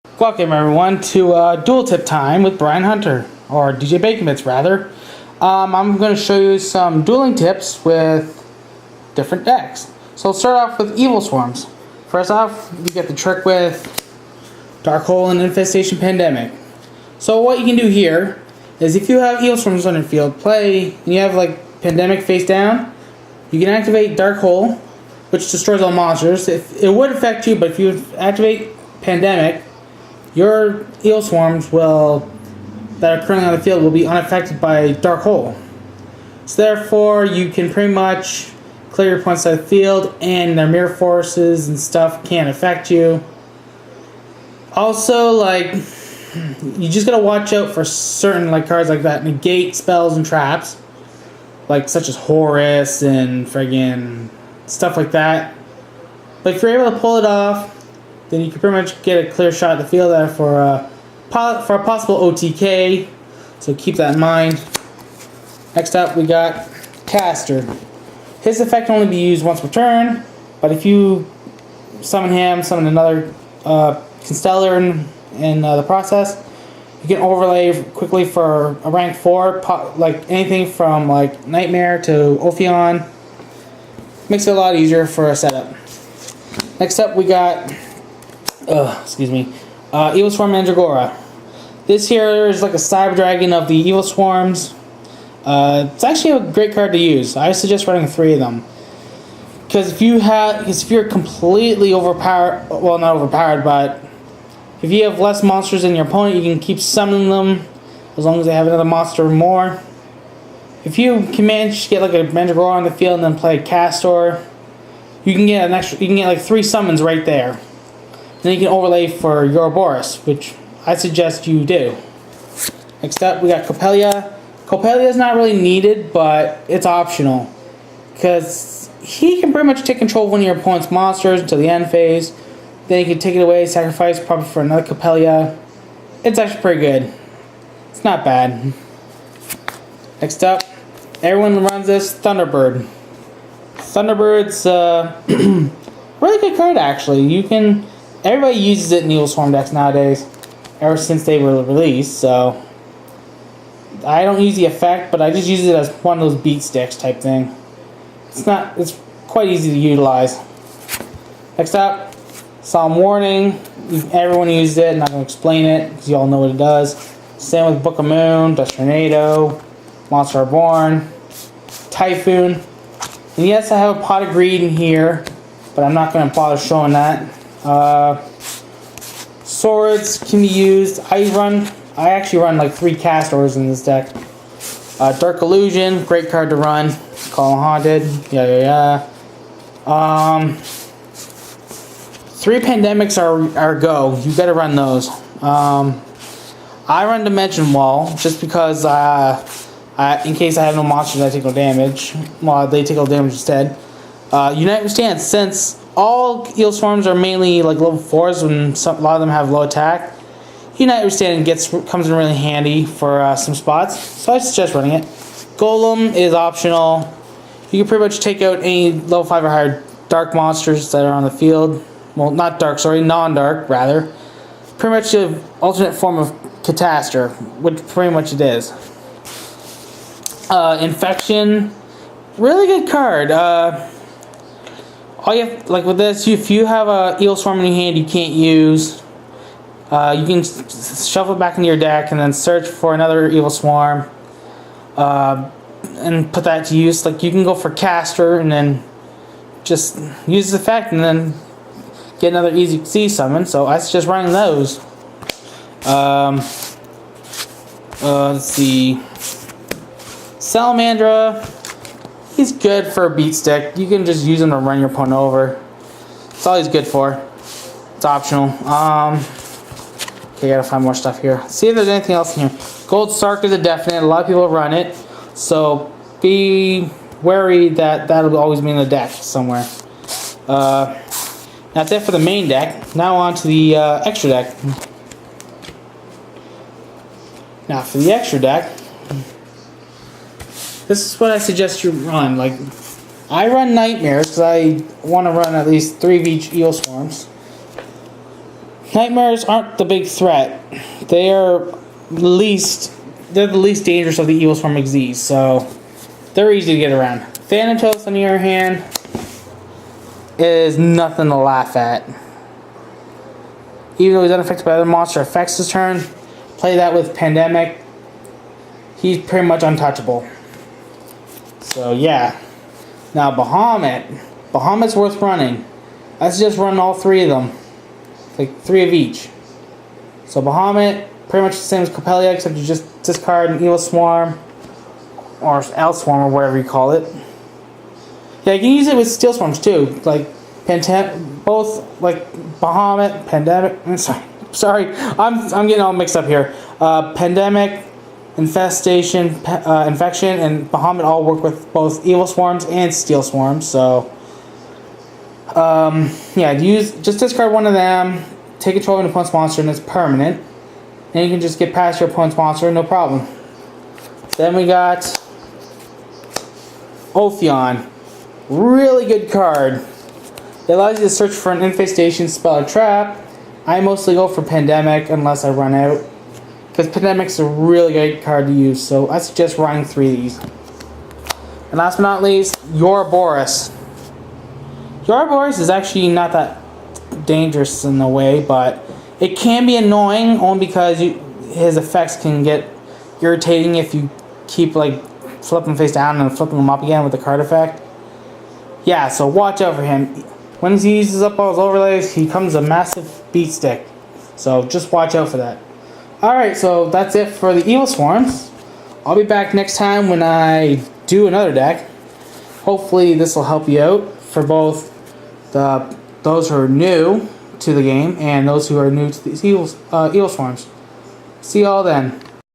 Welcome everyone to Dual Tip Time with Brian Hunter, or DJ Baconbits rather. I'm going to show you some dueling tips with different decks. So let's start off with Evilswarms. First off, you get the trick with Dark Hole and Infestation Pandemic. So what you can do here is if you have Evilswarms on your field, play, and you have like Pandemic face down, you can activate Dark Hole, which destroys all monsters. It would affect you, but if you activate Pandemic, your Evilswarms that are currently on the field will be unaffected by Dark Hole. So therefore, you can pretty much clear your points out of the field, and their mirror forces and stuff can't affect you. Also, you just gotta watch out for certain cards like that negate spells and traps, such as Horus and friggin' stuff like that. But if you're able to pull it off, then you can pretty much get a clear shot at the field for a possible OTK, so keep that in mind. Next up, we got Caster. His effect can only be used once per turn, but if you summon him, summon another Constellar in the process, you can overlay quickly for a rank 4, anything from Nightmare to Ophion. Makes it a lot easier for a setup. Next up, we got Evilswarm Mandragora. This here is like a Cyber Dragon of the Evilswarms. It's actually a great card to use. I suggest running 3 of them. Because if you're completely overpowered, well, not overpowered, but if you have less monsters than your opponent, you can keep summoning them as long as they have another monster or more. If you can manage to get a Mandragora on the field and then play Castor, you can get 3 summons right there. Then you can overlay for Ouroboros, which I suggest you do. Next up, we got Coppelia. Coppelia is not really needed, but it's optional, because he can pretty much take control of one of your opponent's monsters until the end phase. Then you can take it away, sacrifice probably for another Coppelia. It's actually pretty good. It's not bad. Next up, everyone runs this Thunderbird. Thunderbird's really good card actually. Everybody uses it in Evilswarm decks nowadays, ever since they were released, so I don't use the effect, but I just use it as one of those beat sticks type thing. It's quite easy to utilize. Next up, Solemn Warning. Everyone uses it, I'm not going to explain it, because you all know what it does. Same with Book of Moon, Dust Tornado, Monster Reborn, Typhoon. And yes, I have a Pot of Greed in here, but I'm not going to bother showing that. Swords can be used. I actually run 3 Castors in this deck. Dark Illusion, great card to run. Call Haunted, 3 Pandemics are go. You gotta run those. I run Dimension Wall just because in case I have no monsters that take no damage. Well, they take no damage instead. Unite Withstand, since all Evilswarms are mainly level 4s when a lot of them have low attack, Unite Withstand comes in really handy for some spots, so I suggest running it. Golem is optional. You can pretty much take out any level 5 or higher dark monsters that are on the field. Well, not dark, sorry, non-dark rather. Pretty much an alternate form of Catastor, which pretty much it is. Infection, really good card. All you have, with this, if you have a Evilswarm in your hand you can't use, you can shuffle it back into your deck and then search for another Evilswarm, and put that to use. You can go for Caster and then just use the effect and then get another easy C summon. So I suggest running those. Let's see. Salamandra. He's good for a beat stick. You can just use him to run your opponent over. That's all he's good for. It's optional. Okay, gotta find more stuff here. See if there's anything else in here. Gold Sark is a definite. A lot of people run it, so be wary that that'll always be in the deck somewhere. That's it for the main deck. Now on to the extra deck. Now for the extra deck, this is what I suggest you run. I run Nightmares because I want to run at least 3 of each Evilswarms. Nightmares aren't the big threat. They're the least dangerous of the Evilswarm XZs, so they're easy to get around. Thanatos, on the other hand, is nothing to laugh at. Even though he's unaffected by other monster effects this turn, play that with Pandemic, he's pretty much untouchable. So yeah. Now Bahamut's worth running. I suggest run all 3 of them. Like 3 of each. So Bahamut, pretty much the same as Copelia, except you just discard an Evilswarm or Evilswarm or whatever you call it. Yeah, you can use it with Steel Swarms too, like both like Bahamut, Pandemic. Sorry, I'm getting all mixed up here. Pandemic, Infestation, Infection, and Bahamut all work with both Evilswarms and Steel Swarms. So yeah, just discard one of them, take control of an opponent's monster, and it's permanent. And you can just get past your opponent's monster, no problem. Then we got Ophion. Really good card. It allows you to search for an infestation, spell, or trap. I mostly go for Pandemic unless I run out, because Pandemic's a really great card to use, so I suggest running 3 of these. And last but not least, Ouroboros. Ouroboros is actually not that dangerous in a way, but it can be annoying only because his effects can get irritating if you keep like flipping face down and flipping them up again with the card effect. Yeah, so watch out for him. When he uses up all his overlays, he becomes a massive beat stick. So just watch out for that. Alright, so that's it for the Evilswarms. I'll be back next time when I do another deck. Hopefully this will help you out for both those who are new to the game and those who are new to these Evilswarms. See y'all then.